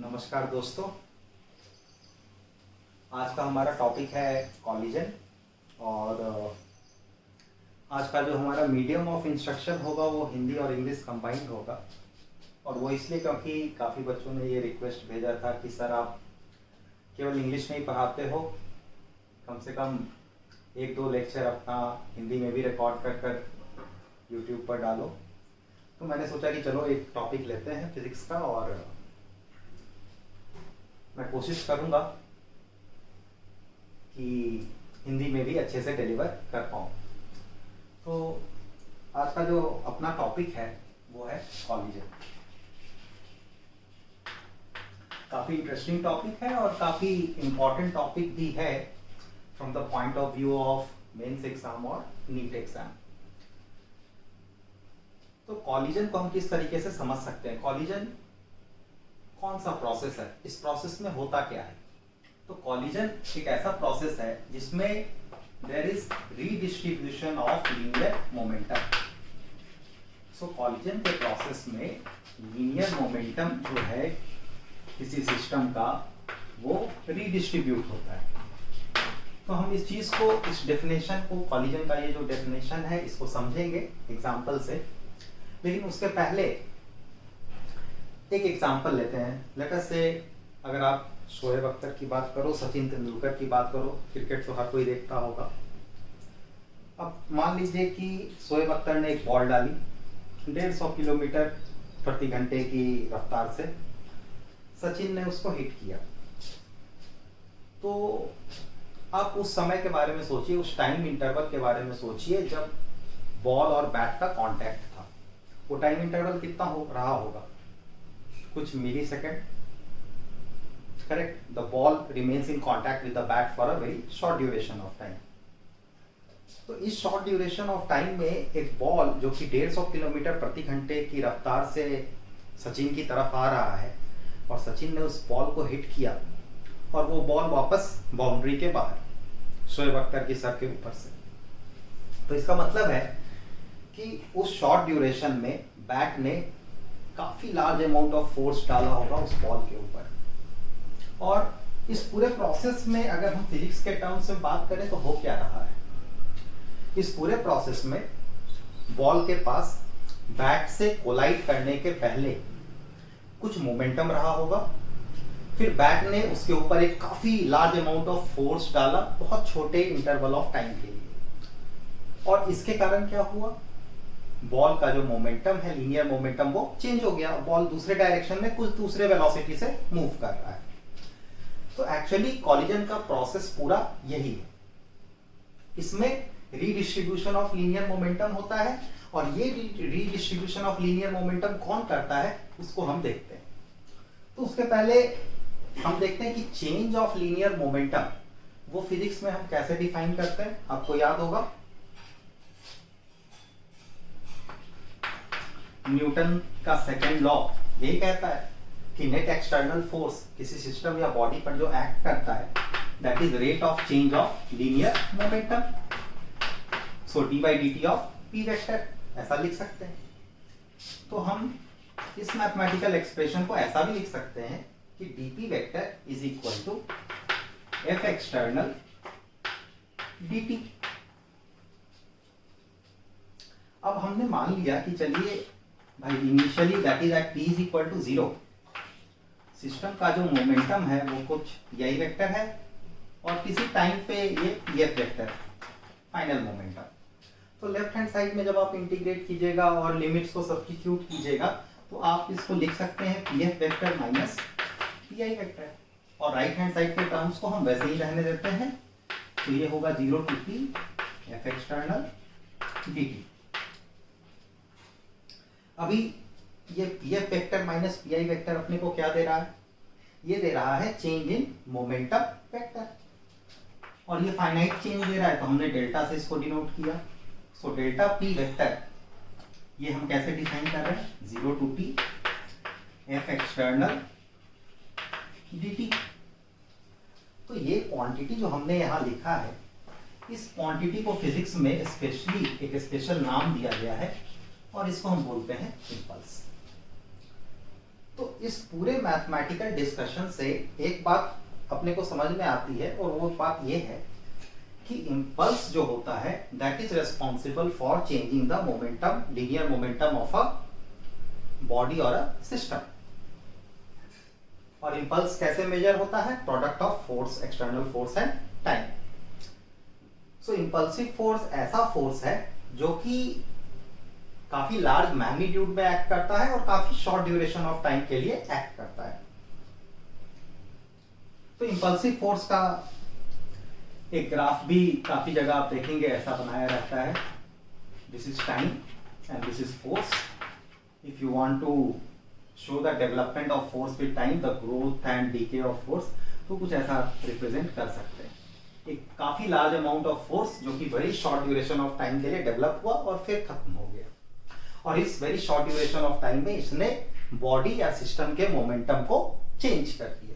नमस्कार दोस्तों। आज का हमारा टॉपिक है कॉलिजन और आज का जो हमारा मीडियम ऑफ इंस्ट्रक्शन होगा वो हिंदी और इंग्लिश कंबाइंड होगा। और वो इसलिए क्योंकि काफ़ी बच्चों ने ये रिक्वेस्ट भेजा था कि सर आप केवल इंग्लिश में ही पढ़ाते हो, कम से कम एक दो लेक्चर अपना हिंदी में भी रिकॉर्ड कर कर यूट्यूब पर डालो। तो मैंने सोचा कि चलो एक टॉपिक लेते हैं फिजिक्स का और मैं कोशिश करूंगा कि हिंदी में भी अच्छे से डिलीवर कर पाऊँ। तो आज का जो अपना टॉपिक है वो है कॉलिजन। काफ़ी इंटरेस्टिंग टॉपिक है और काफ़ी इम्पॉर्टेंट टॉपिक भी है from the point of view of mains exam और नीट एग्जाम। तो कॉलिजन को हम किस तरीके से समझ सकते हैं, कॉलिजन कौन सा प्रोसेस है, इस प्रोसेस में होता क्या है। तो कॉलिजन एक ऐसा प्रोसेस है जिसमें there is redistribution of linear momentum. So collision के प्रोसेस में लीनियर मोमेंटम जो है किसी सिस्टम का वो रीडिस्ट्रीब्यूट होता है। तो हम इस चीज को, इस डेफिनेशन को, कॉलिजन का ये जो डेफिनेशन है इसको समझेंगे एग्जाम्पल से। लेकिन उसके पहले एक एग्जाम्पल लेते हैं। लेट अस से अगर आप शोएब अख्तर की बात करो, सचिन तेंदुलकर की बात करो, क्रिकेट तो हर कोई देखता होगा। अब मान लीजिए कि शोएब अख्तर ने एक बॉल डाली 150 किलोमीटर प्रति घंटे की रफ्तार से, सचिन ने उसको हिट किया। तो आप उस समय के बारे में सोचिए, उस टाइम इंटरवल के बारे में सोचिए जब बॉल और बैट का कांटेक्ट था। वो टाइम इंटरवल कितना हो रहा होगा, कुछ millisecond, correct. The ball remains in contact with the bat for a very short duration of time. तो इस शॉर्ट ड्यूरेशन ऑफ टाइम में एक बॉल जो कि 150 किलोमीटर प्रति घंटे की रफ्तार से सचिन की तरफ आ रहा है और सचिन ने उस बॉल को हिट किया और वो बॉल वापस बाउंड्री के बाहर शोएब अख्तर की सर के ऊपर से। तो इसका मतलब है कि उस शॉर्ट ड्यूरेशन में बैट ने काफी लार्ज अमाउंट ऑफ फोर्स डाला होगा उस बॉल के ऊपर। और इस पूरे प्रोसेस में अगर हम फिजिक्स के टर्म्स में बात करें तो हो क्या रहा है, इस पूरे प्रोसेस में बॉल के पास बैट से कोलाइड करने के पहले कुछ मोमेंटम रहा होगा, फिर बैट ने उसके ऊपर एक काफी लार्ज अमाउंट ऑफ फोर्स डाला बहुत छोटे इंटरवल ऑफ टाइम के लिए। और इसके कारण क्या हुआ, बॉल का जो मोमेंटम है, लीनियर मोमेंटम, वो चेंज हो गया। बॉल दूसरे डायरेक्शन में कुछ दूसरे वेलोसिटी से मूव कर रहा है। तो एक्चुअली कॉलिजन का प्रोसेस पूरा यही है। इसमें रीडिस्ट्रीब्यूशन ऑफ लीनियर मोमेंटम होता है और ये रीडिस्ट्रीब्यूशन ऑफ लीनियर मोमेंटम कौन करता है उसको हम देखते हैं। तो उसके पहले हम देखते हैं कि चेंज ऑफ लीनियर मोमेंटम वो फिजिक्स में हम कैसे डिफाइन करते हैं। आपको याद होगा न्यूटन का सेकेंड लॉ यही कहता है कि नेट एक्सटर्नल फोर्स किसी सिस्टम या बॉडी पर जो एक्ट करता है that is rate of change of linear momentum. So D by D T of P vector, ऐसा लिख सकते हैं। तो हम इस मैथमेटिकल एक्सप्रेशन को ऐसा भी लिख सकते हैं कि D P vector is equal to F external D T. अब हमने मान लिया कि चलिए भाई initially that is at t is equal to 0, system का जो मोमेंटम है वो कुछ यही वेक्टर है और किसी टाइम पे ये pf वेक्टर फाइनल मोमेंटम। तो लेफ्ट हैंड साइड में जब आप इंटीग्रेट कीजिएगा और लिमिट्स को सब्स्टिट्यूट कीजिएगा तो आप इसको लिख सकते हैं pf vector minus pi vector, और राइट हैंड साइड के टर्म्स को हम वैसे ही रहने देते हैं। तो ये होगा 0 to p f external dt। अभी ये pf vector minus pi vector अपने को क्या दे रहा है, ये दे रहा है चेंज इन मोमेंटम वेक्टर, और ये फाइनाइट चेंज दे रहा है तो हमने डेल्टा से इसको डिनोट किया। सो डेल्टा p वेक्टर ये हम कैसे डिफाइन कर रहे हैं, 0 to p f external dt। तो ये क्वांटिटी जो हमने यहाँ लिखा है, इस क्वांटिटी को फिजिक्स में स्पेशली एक स्पेशल नाम दिया गया है और इसको हम बोलते हैं इम्पल्स। तो इस पूरे मैथमेटिकल डिस्कशन से एक बात अपने को समझ में आती है, और वो बात ये है कि इम्पल्स जो होता है that is responsible for changing the momentum, linear momentum of a body और अ सिस्टम। और इम्पल्स कैसे मेजर होता है? Product of force, external force and time. So impulsive force ऐसा फोर्स है जो कि काफी लार्ज मैग्नीट्यूड में एक्ट करता है और काफी शॉर्ट ड्यूरेशन ऑफ टाइम के लिए एक्ट करता है। तो इम्पल्सिव फोर्स का एक ग्राफ भी काफी जगह आप देखेंगे ऐसा बनाया रहता है। This is time and this is force. If you want to show the development of force with time, the growth and decay of force, तो कुछ ऐसा रिप्रेजेंट कर सकते हैं। एक काफी लार्ज अमाउंट ऑफ फोर्स जो कि very short duration of time के लिए डेवलप हुआ और फिर खत्म हो गया, और इस very short duration of time में इसने बॉडी या सिस्टम के मोमेंटम को चेंज कर दिया।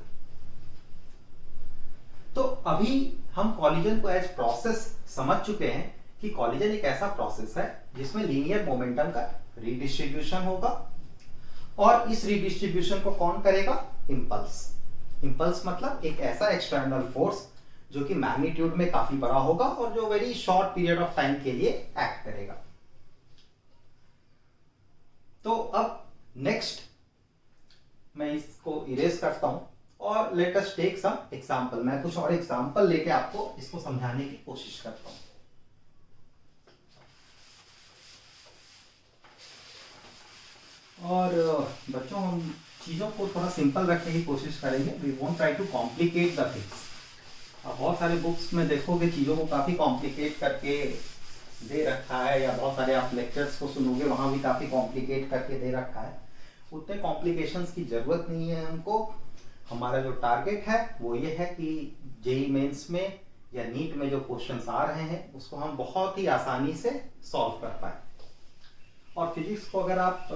तो अभी हम कॉलिजन को एज प्रोसेस समझ चुके हैं कि कॉलिजन एक ऐसा प्रोसेस है जिसमें लीनियर मोमेंटम का रीडिस्ट्रीब्यूशन होगा, और इस रीडिस्ट्रीब्यूशन को कौन करेगा? इम्पल्स। इम्पल्स मतलब एक ऐसा एक्सटर्नल फोर्स जो कि मैग्नीट्यूड में काफी बड़ा होगा और जो very short period of time के लिए एक्ट करेगा। तो अब नेक्स्ट मैं इसको इरेज करता हूं और let us take some example. मैं कुछ और एग्जांपल लेके आपको इसको समझाने की कोशिश करता हूं। और बच्चों, हम चीजों को थोड़ा सिंपल रखने की कोशिश करेंगे। We won't try to complicate the things. आप बहुत सारे बुक्स में देखोगे चीजों को काफी कॉम्प्लिकेट करके दे रखा है, या बहुत सारे आप लेक्चर्स को सुनोगे वहां भी काफी कॉम्प्लिकेट करके दे रखा है। उतने कॉम्प्लिकेशंस की जरूरत नहीं है हमको। हमारा जो टारगेट है वो ये है कि जेईई मेंस में या नीट में जो क्वेश्चंस आ रहे हैं उसको हम बहुत ही आसानी से सॉल्व कर पाए। और फिजिक्स को अगर आप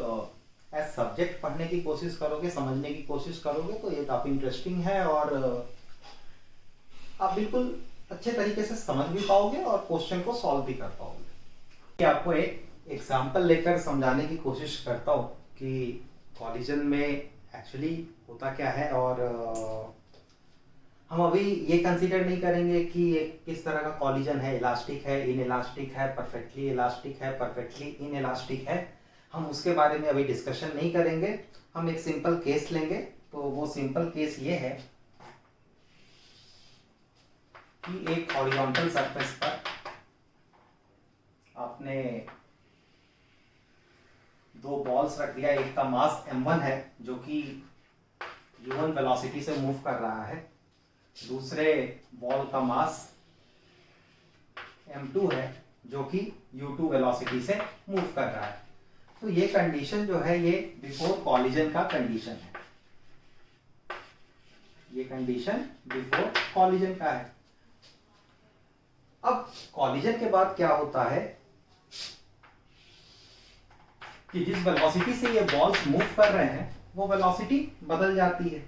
एज सब्जेक्ट पढ़ने की कोशिश करोगे, समझने की कोशिश करोगे, तो ये काफी इंटरेस्टिंग है और आप बिल्कुल अच्छे तरीके से समझ भी पाओगे और क्वेश्चन को सॉल्व भी कर पाओगे। आपको एक एग्जांपल लेकर समझाने की कोशिश करता हूँ कि कॉलिजन में एक्चुअली होता क्या है। और हम अभी ये कंसीडर नहीं करेंगे कि ये किस तरह का कॉलिजन है, इलास्टिक है, इनइलास्टिक है, परफेक्टली इलास्टिक है, परफेक्टली इनइलास्टिक है। हम उसके बारे में अभी डिस्कशन नहीं करेंगे। हम एक सिंपल केस लेंगे। तो वो सिंपल केस ये है कि एक हॉरिजॉन्टल सरफेस पर आपने दो बॉल्स रख दिया। एक का मास m1 है जो कि u1 वेलोसिटी से मूव कर रहा है, दूसरे बॉल का मास m2 है जो कि u2 वेलोसिटी से मूव कर रहा है। तो ये कंडीशन जो है ये बिफोर कॉलिजन का कंडीशन है। ये कंडीशन बिफोर कॉलिजन का है। अब कॉलिजन के बाद क्या होता है कि जिस वेलोसिटी से ये बॉल्स मूव कर रहे हैं वो वेलोसिटी बदल जाती है।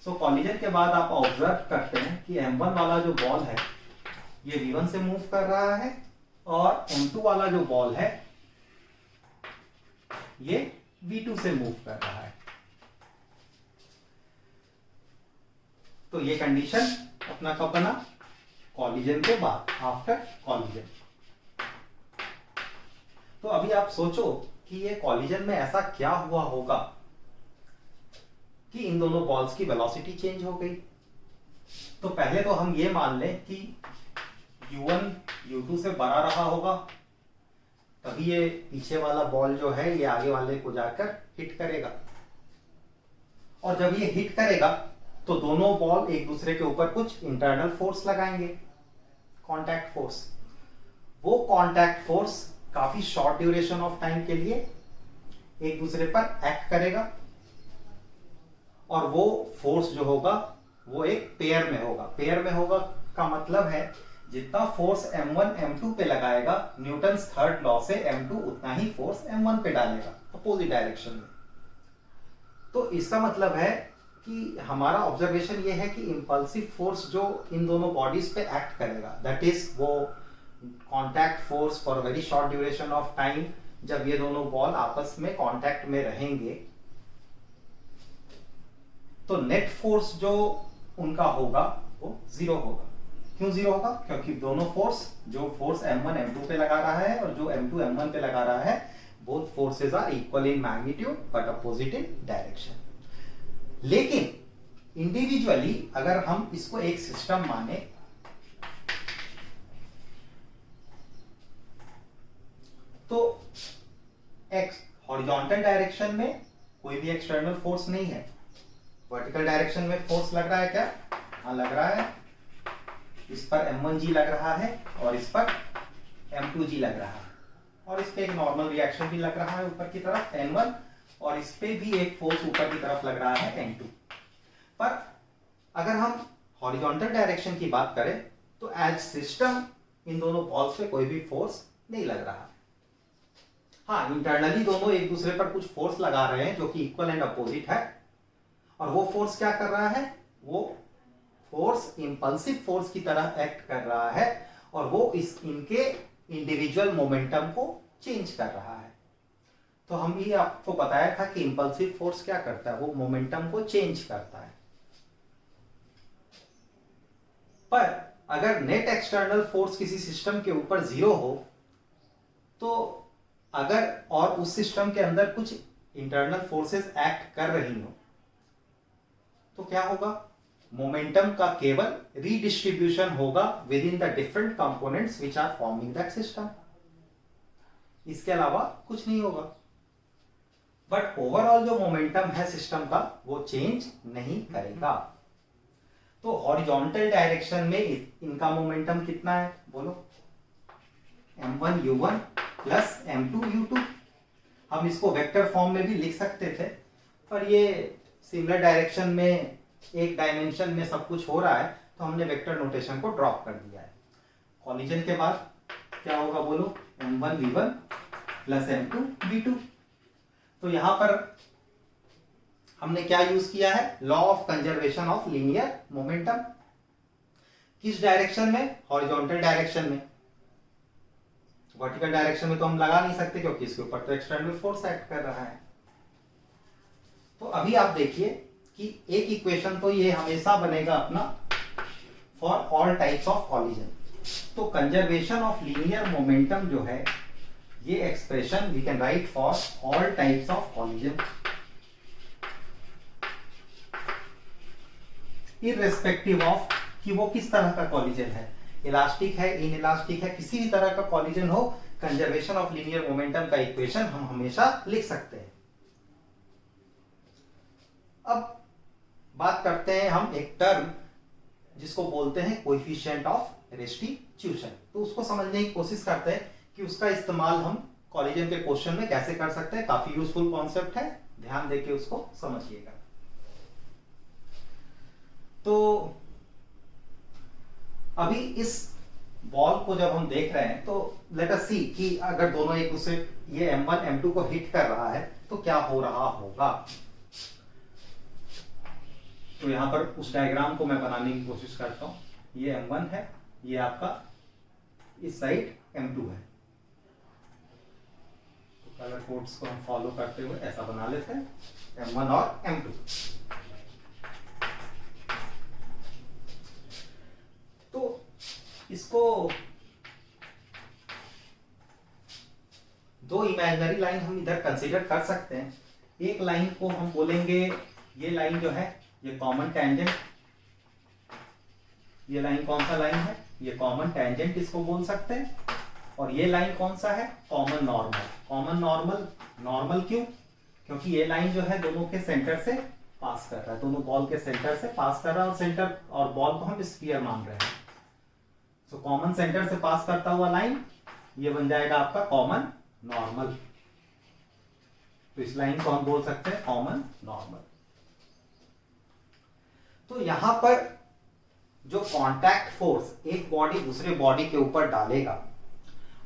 सो कॉलिजन के बाद आप ऑब्जर्व करते हैं कि m1 वाला जो बॉल है ये v1 से मूव कर रहा है और m2 वाला जो बॉल है ये v2 से मूव कर रहा है। तो ये कंडीशन अपना कब बना? कॉलिजन के बाद, आफ्टर कॉलिजन। तो अभी आप सोचो कि ये कॉलिजन में ऐसा क्या हुआ होगा कि इन दोनों बॉल्स की वेलोसिटी चेंज हो गई। तो पहले तो हम ये मान लें कि u1 u2 से बड़ा रहा होगा, तभी ये पीछे वाला बॉल जो है ये आगे वाले को जाकर हिट करेगा। और जब ये हिट करेगा तो दोनों बॉल एक दूसरे के ऊपर कुछ इंटरनल फोर्स लगाएंगे, कॉन्टैक्ट फोर्स। वो कॉन्टैक्ट फोर्स काफी शॉर्ट ड्यूरेशन ऑफ टाइम के लिए एक दूसरे पर एक्ट करेगा, और वो फोर्स जो होगा वो एक पेयर में होगा। पेयर में होगा का मतलब है जितना फोर्स m1 m2 पे लगाएगा, न्यूटन्स थर्ड लॉ से m2 उतना ही फोर्स m1 पे डालेगा अपोजिट डायरेक्शन में। तो इसका मतलब है कि हमारा ऑब्जर्वेशन ये है कि इंपल्सिव फोर्स जो इन दोनों बॉडीज पे एक्ट करेगा, दैट इज वो contact force for very short duration of time. जब ये दोनों बॉल आपस में कॉन्टैक्ट में रहेंगे तो नेट फोर्स जो उनका होगा वो जीरो होगा। क्यों जीरो होगा? क्योंकि दोनों फोर्स, जो फोर्स M1 M2 पे लगा रहा है और जो M2 M1 पे लगा रहा है, both forces are equal in magnitude but opposite in direction. लेकिन इंडिविजुअली अगर हम इसको एक सिस्टम माने, तो एक्स हॉरिजॉन्टल डायरेक्शन में कोई भी एक्सटर्नल फोर्स नहीं है, वर्टिकल डायरेक्शन में फोर्स लग रहा है क्या? हाँ लग रहा है। इस पर M1G लग रहा है और इस पर M2G लग रहा है, और इस पे एक नॉर्मल रिएक्शन भी लग रहा है ऊपर की तरफ N1, और इस पे भी एक फोर्स ऊपर की तरफ लग रहा है N2। पर अगर हम हॉरिजॉन्टल डायरेक्शन की बात करें तो एज सिस्टम इन दोनों बॉल्स पे कोई भी फोर्स नहीं लग रहा। हाँ, इंटरनली दोनों एक दूसरे पर कुछ फोर्स लगा रहे हैं जो कि इक्वल एंड अपोजिट है, और वो फोर्स क्या कर रहा है? वो फोर्स इंपल्सिव फोर्स की तरह एक्ट कर रहा है, और वो इनके इंडिविजुअल मोमेंटम को चेंज कर रहा है। तो हम ये आपको बताया था कि इंपल्सिव फोर्स क्या करता है, वो मोमेंटम को चेंज करता है। पर अगर नेट एक्सटर्नल फोर्स किसी सिस्टम के ऊपर जीरो हो, तो अगर और उस सिस्टम के अंदर कुछ इंटरनल फोर्सेस एक्ट कर रही हो, तो क्या होगा? मोमेंटम का केवल रीडिस्ट्रीब्यूशन होगा within the different components which are forming that system. इसके अलावा कुछ नहीं होगा। बट ओवरऑल जो मोमेंटम है सिस्टम का, वो चेंज नहीं करेगा। तो हॉरिजॉन्टल डायरेक्शन में इनका मोमेंटम कितना है? बोलो। M1U1 plus M2U2। हम इसको वेक्टर फॉर्म में भी लिख सकते थे, पर ये सिमिलर डायरेक्शन में एक डायमेंशन में सब कुछ हो रहा है, तो हमने वेक्टर नोटेशन को ड्रॉप कर दिया है। कॉलिजन के बाद क्या होगा? बोलो। M1V1 plus M2V2। तो यहां पर हमने क्या यूज किया है? Law of conservation of linear momentum. किस डायरेक्शन में? हॉरिजॉन्टल डायरेक्शन में। वर्टिकल डायरेक्शन में तो हम लगा नहीं सकते, क्योंकि इसके ऊपर तो एक्सटर्नल फोर्स एक्ट कर रहा है। तो अभी आप देखिए कि एक इक्वेशन तो ये हमेशा बनेगा अपना for all types of collision. तो कंजर्वेशन ऑफ लीनियर मोमेंटम जो है, ये expression we can write for all types of collision, irrespective of कि वो किस तरह का कॉलिजन है, इलास्टिक है, इनइलास्टिक है, किसी भी तरह का कॉलिजन हो, कंजर्वेशन ऑफ लीनियर मोमेंटम का इक्वेशन हम हमेशा लिख सकते हैं। अब बात करते हैं हम एक टर्म जिसको बोलते हैं कोएफिशिएंट ऑफ रेस्टिट्यूशन। तो उसको समझने की कोशिश करते हैं कि उसका इस्तेमाल हम कॉलिजन के क्वेश्चन में कैसे कर सकते हैं। काफी यूजफुल कॉन्सेप्ट है, ध्यान देके उसको समझिएगा। तो अभी इस बॉल को जब हम देख रहे हैं, तो लेट अस सी कि अगर दोनों एक दूसरे, ये M1 M2 को हिट कर रहा है, तो क्या हो रहा होगा। तो यहां पर उस डायग्राम को मैं बनाने की कोशिश करता हूं। ये M1 है, ये आपका इस साइड M2 है। तो कलर कोड्स को हम फॉलो करते हुए ऐसा बना लेते हैं, M1 और M2। तो इसको दो इमेजिनरी लाइन हम इधर कंसीडर कर सकते हैं। एक लाइन को हम बोलेंगे, ये लाइन जो है ये कॉमन टेंजेंट। ये लाइन कौन सा लाइन है? ये कॉमन टेंजेंट इसको बोल सकते हैं। और ये लाइन कौन सा है? Common normal. Common normal, normal क्यों? क्योंकि ये लाइन जो है दोनों के सेंटर से पास कर रहा है, दोनों बॉल के सेंटर से पास कर रहा है, और सेंटर और बॉल को हम स्फीयर मान रहे हैं। तो कॉमन सेंटर से पास करता हुआ लाइन, ये बन जाएगा आपका कॉमन नॉर्मल। तो इस लाइन को हम बोल सकते हैं कॉमन नॉर्मल। तो यहां पर जो कांटेक्ट फोर्स एक बॉडी दूसरे बॉडी के ऊपर डालेगा,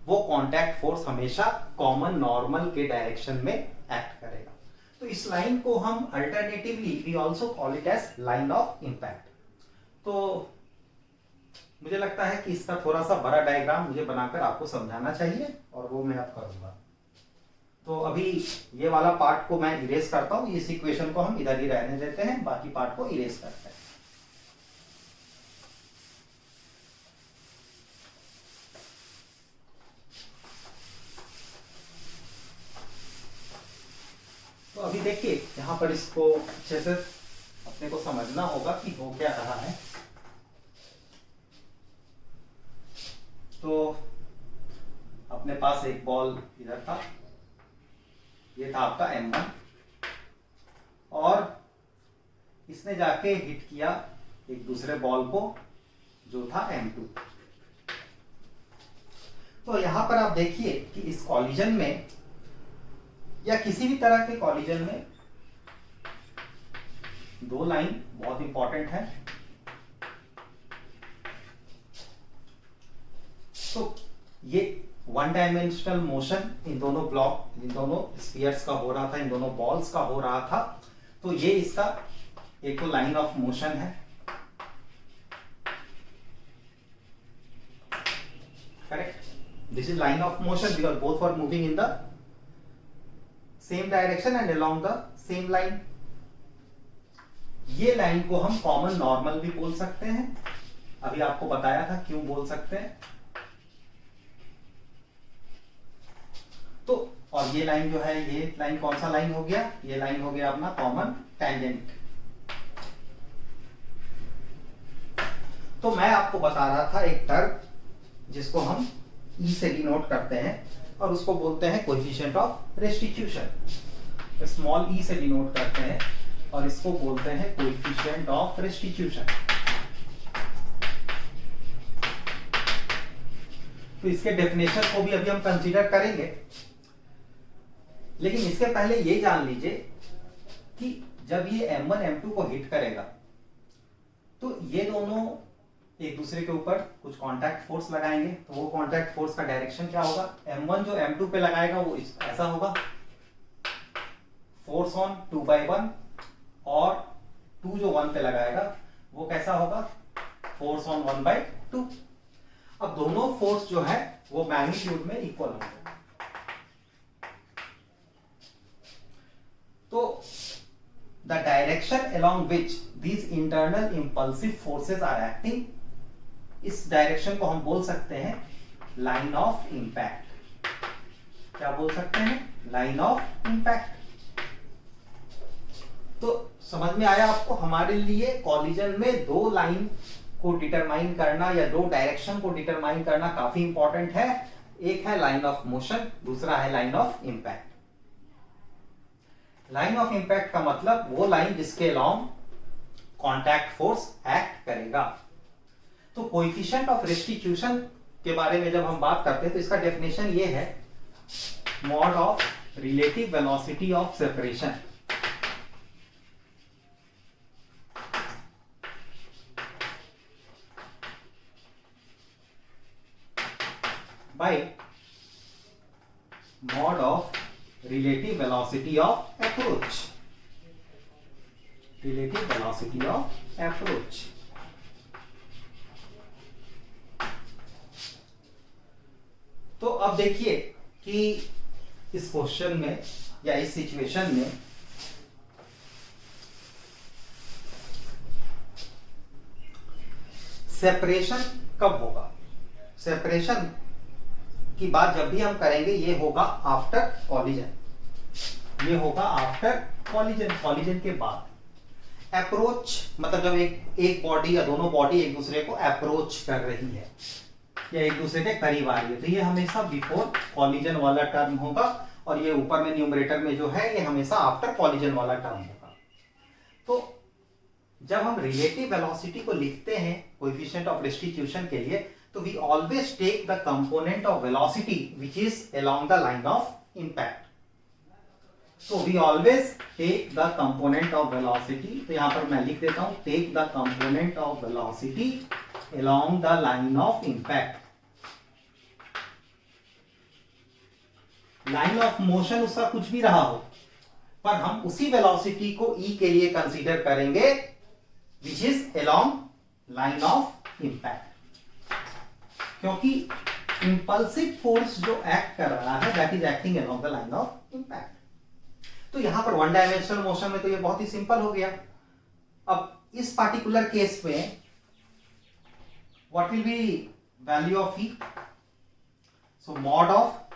वो कांटेक्ट फोर्स हमेशा कॉमन नॉर्मल के डायरेक्शन में एक्ट करेगा। तो इस लाइन को हम alternatively we also call it as line of impact. तो मुझे लगता है कि इसका थोड़ा सा बड़ा डायग्राम मुझे बनाकर आपको समझाना चाहिए, और वो मैं अब करूंगा। तो अभी ये वाला पार्ट को मैं इरेज करता हूं, इस इक्वेशन को हम इधर ही रहने देते हैं, बाकी पार्ट को इरेज करते हैं। तो अभी देखिए यहां पर इसको अच्छे से अपने को समझना होगा कि हो क्या रहा है। तो अपने पास एक बॉल इधर था, ये था आपका M1, और इसने जाके हिट किया एक दूसरे बॉल को जो था M2। तो यहां पर आप देखिए कि इस कॉलिजन में या किसी भी तरह के कॉलिजन में दो लाइन बहुत इंपॉर्टेंट है। तो ये वन डायमेंशनल मोशन इन दोनों ब्लॉक, इन दोनों स्फीयर्स का हो रहा था, इन दोनों बॉल्स का हो रहा था। तो ये इसका एक तो लाइन ऑफ मोशन है, correct. This is line of motion because both are moving in the same direction and along the same line. ये लाइन को हम कॉमन नॉर्मल भी बोल सकते हैं, अभी आपको बताया था क्यों बोल सकते हैं। तो और ये लाइन जो है, ये लाइन कौन सा लाइन हो गया, ये लाइन हो गया अपना कॉमन टेंजेंट। तो मैं आपको बता रहा था एक टर्म जिसको हम E से डिनोट करते हैं और उसको बोलते हैं coefficient of restitution. Small e से डिनोट करते हैं और इसको बोलते हैं कोएफिशिएंट ऑफ रेस्टिट्यूशन। तो इसके डेफिनेशन को भी अभी हम कंसीडर करेंगे, लेकिन इसके पहले ये जान लीजिए कि जब ये M1 M2 को हिट करेगा तो ये दोनों एक दूसरे के ऊपर कुछ कांटेक्ट फोर्स लगाएंगे। तो वो कांटेक्ट फोर्स का डायरेक्शन क्या होगा, M1 जो M2 पे लगाएगा वो ऐसा होगा, फोर्स ऑन 2/1, और 2 जो 1 पे लगाएगा वो कैसा होगा, फोर्स ऑन 1/2। अब दोनों फोर्स जो है वो मैग्नीट्यूड में इक्वल होंगे। तो the direction along which these internal impulsive forces are acting, इस डायरेक्शन को हम बोल सकते हैं लाइन ऑफ इंपैक्ट। क्या बोल सकते हैं, लाइन ऑफ इंपैक्ट। तो समझ में आया आपको, हमारे लिए कॉलिजन में दो लाइन को डिटरमाइन करना या दो डायरेक्शन को डिटरमाइन करना काफी इंपॉर्टेंट है। एक है लाइन ऑफ मोशन, दूसरा है line of impact. Line of impact का मतलब वो लाइन जिसके अलोंग कांटेक्ट फोर्स एक्ट करेगा। तो कोएफिशिएंट ऑफ रेस्टिट्यूशन के बारे में जब हम बात करते हैं तो इसका डेफिनेशन ये है, mod of relative velocity of separation. Bye mod of relative velocity of approach, relative velocity of approach। तो अब देखिए कि इस क्वेश्चन में या इस सिचुएशन में सेपरेशन कब होगा। सेपरेशन की बात जब भी हम करेंगे ये होगा आफ्टर कॉलिजन, ये होगा आफ्टर कॉलिजन, कॉलिजन के बाद। अप्रोच मतलब जब एक बॉडी या दोनों बॉडी एक दूसरे को अप्रोच कर रही है या एक दूसरे के करीब आ रही है, तो ये हमेशा बिफोर कॉलिजन वाला टर्म होगा, और ये ऊपर में न्यूमरेटर में जो है ये हमेशा आफ्टर कॉलिजन वाला टर्म होगा। तो जब हम रिलेटिव वेलोसिटी को लिखते हैं कोएफिशिएंट ऑफ रेस्टिट्यूशन के लिए, तो we always take the component of velocity which is along the line of impact. So we always take the component of velocity, तो यहां पर मैं लिख देता हूं take the component of velocity along the line of impact. line of motion उसका कुछ भी रहा हो, पर हम उसी velocity को E के लिए कंसीडर करेंगे which is along line of impact, क्योंकि इंपल्सिव फोर्स जो एक्ट कर रहा है that is acting along the line of impact. तो यहां पर वन डायमेंशनल मोशन में तो ये बहुत ही सिंपल हो गया। अब इस पार्टिकुलर केस में what will B value of E? So mod of,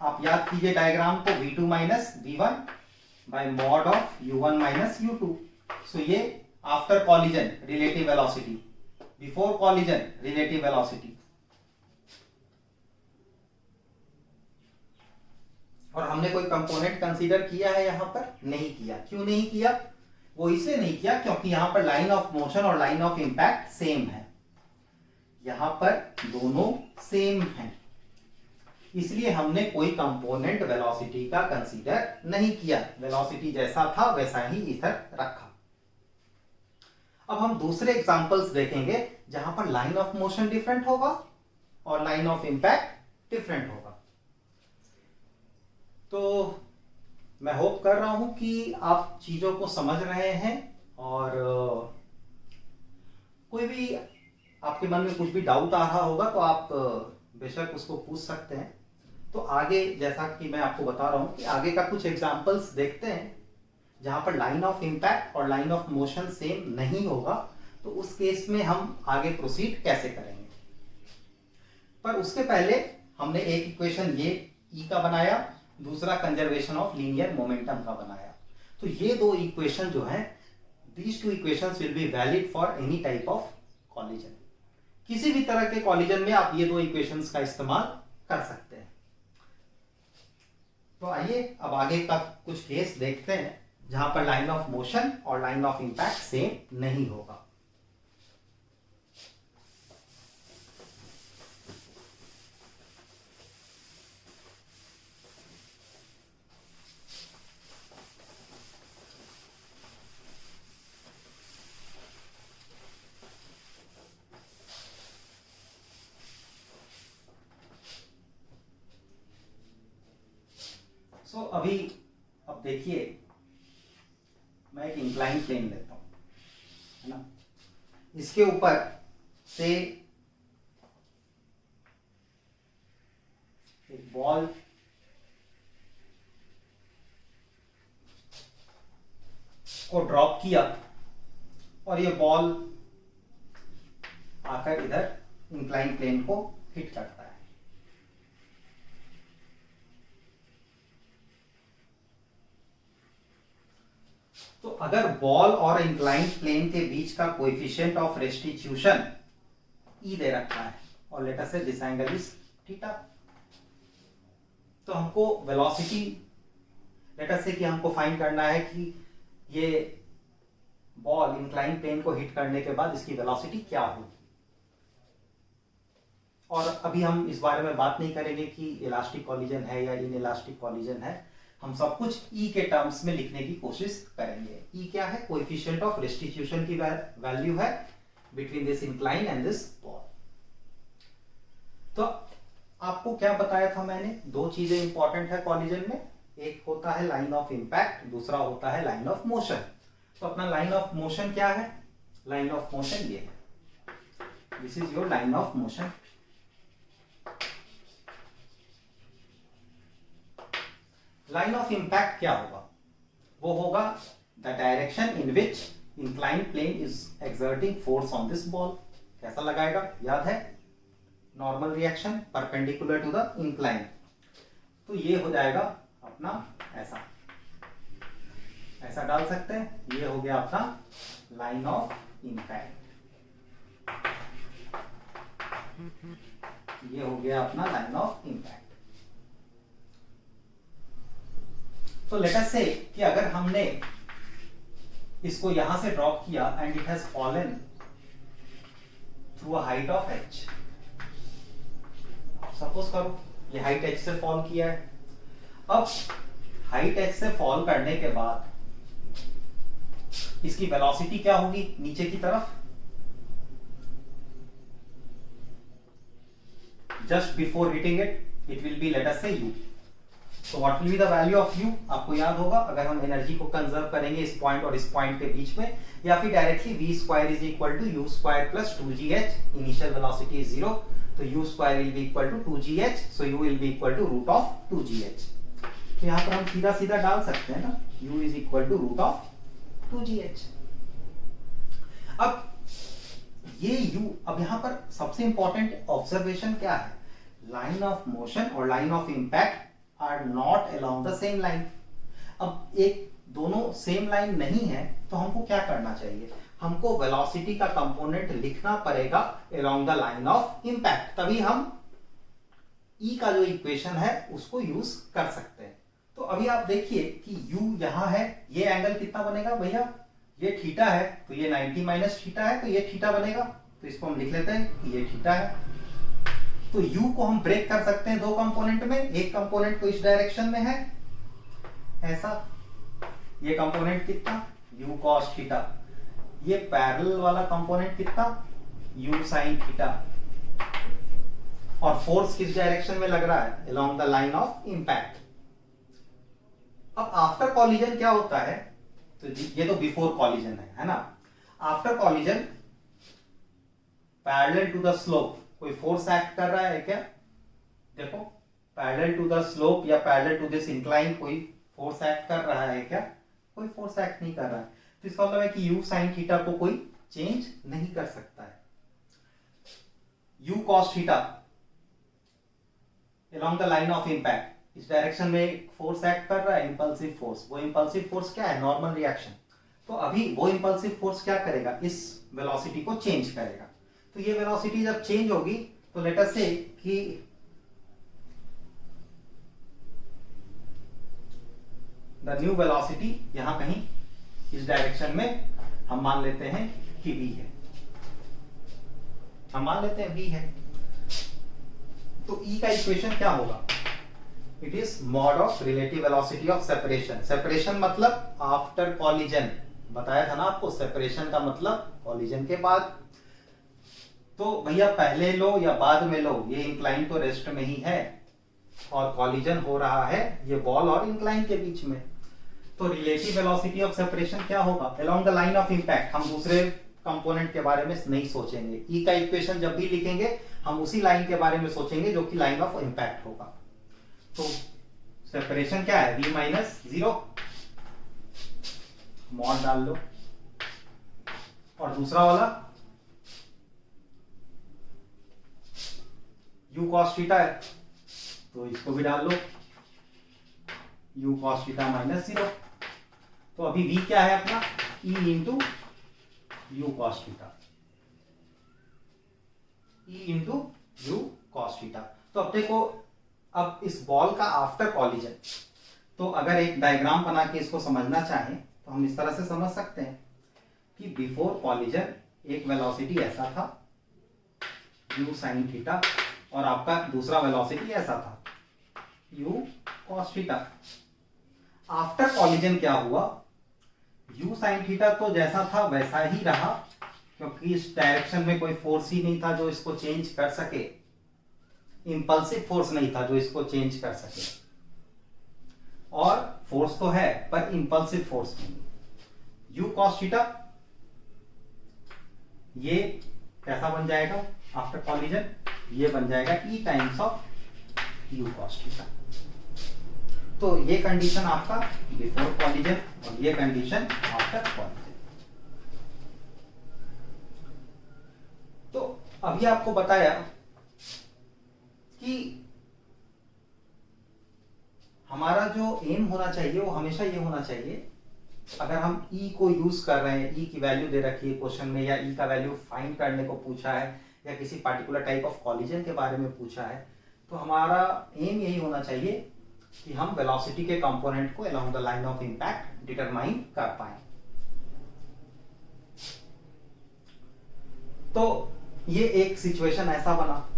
आप याद कीजिए डायग्राम को, v2 minus v1 bye mod of u1 minus u2। सो ये after collision relative velocity, before collision relative velocity. और हमने कोई कंपोनेंट कंसीडर किया है यहां पर? नहीं किया। क्यों नहीं किया? वो इसलिए नहीं किया क्योंकि यहां पर लाइन ऑफ मोशन और लाइन ऑफ इंपैक्ट सेम है। यहां पर दोनों सेम हैं, इसलिए हमने कोई कंपोनेंट वेलोसिटी का कंसीडर नहीं किया। वेलोसिटी जैसा था वैसा ही इधर रखा। अब हम दूसरे एग्जांपल्स देखेंगे जहां पर लाइन ऑफ मोशन डिफरेंट होगा और लाइन ऑफ इंपैक्ट डिफरेंट होगा। तो मैं होप कर रहा हूं कि आप चीजों को समझ रहे हैं, और कोई भी आपके मन में कुछ भी डाउट आ रहा होगा तो आप बेशक उसको पूछ सकते हैं। तो आगे जैसा कि मैं आपको बता रहा हूं कि आगे का कुछ एग्जांपल्स देखते हैं जहां पर लाइन ऑफ इंपैक्ट और लाइन ऑफ मोशन सेम नहीं होगा, तो उस केस में हम आगे प्रोसीड कैसे करेंगे। पर उसके पहले हमने एक इक्वेशन ये ई का बनाया, दूसरा कंजर्वेशन ऑफ लीनियर मोमेंटम का बनाया। तो ये दो इक्वेशन जो है, these two equations will be valid for any type of collision. किसी भी तरह के कॉलिजन में आप ये दो इक्वेशंस का इस्तेमाल कर सकते हैं। तो आइए अब आगे का कुछ केस देखते हैं जहां पर लाइन ऑफ मोशन और लाइन ऑफ इंपैक्ट सेम नहीं होगा। अब देखिए, मैं एक इंक्लाइन प्लेन लेता हूं, है ना। इसके ऊपर से एक बॉल को ड्रॉप किया और ये बॉल आकर इधर इंक्लाइन प्लेन को हिट करता है। तो अगर बॉल और इंक्लाइन प्लेन के बीच का कोएफिशिएंट ऑफ रेस्टिट्यूशन ई दे रखा है और लेट अस से दिस एंगल इज थीटा, तो हमको वेलोसिटी लेट अस से कि हमको फाइंड करना है कि ये बॉल इंक्लाइन प्लेन को हिट करने के बाद इसकी वेलोसिटी क्या होगी। और अभी हम इस बारे में बात नहीं करेंगे कि इलास्टिक कॉलिजन है या इन इलास्टिक कॉलिजन है, हम सब कुछ ई के टर्म्स में लिखने की कोशिश करेंगे। ई क्या है? कोएफिशिएंट ऑफ रेस्टिट्यूशन की वैल्यू है between this incline and this ball. तो आपको क्या बताया था मैंने? दो चीजें इंपॉर्टेंट है कॉलिजन में, एक होता है लाइन ऑफ इंपैक्ट, दूसरा होता है लाइन ऑफ मोशन। तो अपना लाइन ऑफ मोशन क्या है? लाइन ऑफ मोशन ये है, this is your line of motion. Line of impact क्या होगा? वो होगा the direction in which incline plane is exerting force on this ball. कैसा लगाएगा? याद है, normal reaction perpendicular to the incline. तो ये हो जाएगा अपना ऐसा, ऐसा डाल सकते हैं। ये हो गया अपना लाइन ऑफ इंपैक्ट, ये हो गया अपना लाइन ऑफ इंपैक्ट। तो लेट अस से कि अगर हमने इसको यहां से ड्रॉप किया and it has fallen through a height of h, suppose करो ये हाइट h से फॉल किया है। अब हाइट h से फॉल करने के बाद इसकी वेलोसिटी क्या होगी नीचे की तरफ? Just before hitting it will be let us से u। तो what will be the value of u? आपको याद होगा, अगर हम एनर्जी को कंजर्व करेंगे इस पॉइंट और इस पॉइंट के बीच में, या फिर directly v square is equal to u square plus 2gh, initial velocity is 0, तो u square will be equal to 2gh, so u will be equal to root of 2gh। तो यहाँ पर हम सीधा सीधा डाल सकते हैं ना, u is equal to root of 2gh। अब ये u, अब यहाँ पर सबसे इंपॉर्टेंट ऑब्जर्वेशन क्या है, लाइन ऑफ मोशन और line of impact are not along the same line. अब एक दोनों सेम लाइन नहीं है तो हमको क्या करना चाहिए, हमको वेलोसिटी का कंपोनेंट लिखना पड़ेगा along the line of impact, तभी हम E का जो इक्वेशन है उसको यूज कर सकते हैं। तो अभी आप देखिए कि U यहां है, ये एंगल कितना बनेगा भैया, ये थीटा है, तो ये 90 माइनस थीटा है, तो ये थीटा बनेगा, तो इसको हम लिख लेते हैं कि ये थीटा है। तो U को हम ब्रेक कर सकते हैं दो कंपोनेंट में, एक कंपोनेंट तो इस डायरेक्शन में है ऐसा, ये कंपोनेंट कितना U cos थीटा, ये पैरेलल वाला कंपोनेंट कितना U sin थीटा, और फोर्स किस डायरेक्शन में लग रहा है, along the line of impact. अब आफ्टर कॉलिजन क्या होता है, तो ये तो बिफोर कॉलिजन है ना। After collision parallel to the slope कोई फोर्स एक्ट कर रहा है क्या, देखो पैरेलल टू द स्लोप या पैरेलल टू दिस इंक्लाइन कोई फोर्स एक्ट कर रहा है क्या, कोई फोर्स एक्ट नहीं कर रहा है। तो इसका मतलब है कि u sin थीटा को कोई चेंज नहीं कर सकता है। u cos theta along the line of impact, इस डायरेक्शन में फोर्स एक्ट कर रहा है, इंपल्सिव फोर्स। वो इंपल्सिव फोर्स क्या है, नॉर्मल रिएक्शन। तो अभी वो इंपल्सिव फोर्स क्या करेगा, इस वेलोसिटी को चेंज करेगा। तो ये वेलोसिटी जब चेंज होगी तो लेट अस से कि द न्यू वेलोसिटी यहां कहीं इस डायरेक्शन में हम मान लेते हैं कि v है, हम मान लेते हैं v है। तो E का इक्वेशन क्या होगा, it is mod of relative velocity of separation. Separation मतलब आफ्टर कॉलिजन, बताया था ना आपको, सेपरेशन का मतलब कॉलिजन के बाद। तो भैया पहले लो या बाद में लो, ये इंक्लाइन तो रेस्ट में ही है और कॉलिजन हो रहा है ये बॉल और इंक्लाइन के बीच में। तो रिलेटिव वेलोसिटी ऑफ सेपरेशन क्या होगा, along the line of impact. हम दूसरे कंपोनेंट के बारे में नहीं सोचेंगे, ई का इक्वेशन जब भी लिखेंगे हम उसी लाइन के बारे में सोचेंगे जो कि लाइन ऑफ इंपैक्ट होगा। तो सेपरेशन क्या है, v माइनस 0, मॉड डाल लो, और दूसरा वाला u cos थीटा है तो इसको भी डाल लो, u cos थीटा माइनस 0। तो अभी v क्या है अपना, e into u cos theta, e into u cos theta. तो अब देखो, अब इस बॉल का आफ्टर कॉलिजन, तो अगर एक डायग्राम बना के इसको समझना चाहें तो हम इस तरह से समझ सकते हैं कि बिफोर कॉलिजन एक वेलोसिटी ऐसा था u sin थीटा, और आपका दूसरा वेलोसिटी ऐसा था u cos theta. After collision क्या हुआ, u sin थीटा तो जैसा था वैसा ही रहा, क्योंकि इस डायरेक्शन में कोई फोर्स ही नहीं था जो इसको चेंज कर सके, इंपल्सिव फोर्स नहीं था जो इसको चेंज कर सके। और फोर्स तो है पर इंपल्सिव फोर्स नहीं। u cos थीटा ये कैसा बन जाएगा आफ्टर कॉलिजन, ये बन जाएगा e times of u cos theta. तो ये कंडीशन आपका बिफोर कॉलिजन और ये कंडीशन आफ्टर कॉलिजन। तो अभी आपको बताया कि हमारा जो एम होना चाहिए वो हमेशा ये होना चाहिए, अगर हम E को यूज कर रहे हैं, E की वैल्यू दे रखी है क्वेश्चन में, या E का वैल्यू फाइंड करने को पूछा है, या किसी पार्टिकुलर टाइप ऑफ कॉलिजन के बारे में पूछा है, तो हमारा एम यही होना चाहिए कि हम वेलोसिटी के कंपोनेंट को along the line of impact determine कर पाए। तो ये एक सिचुएशन ऐसा बना।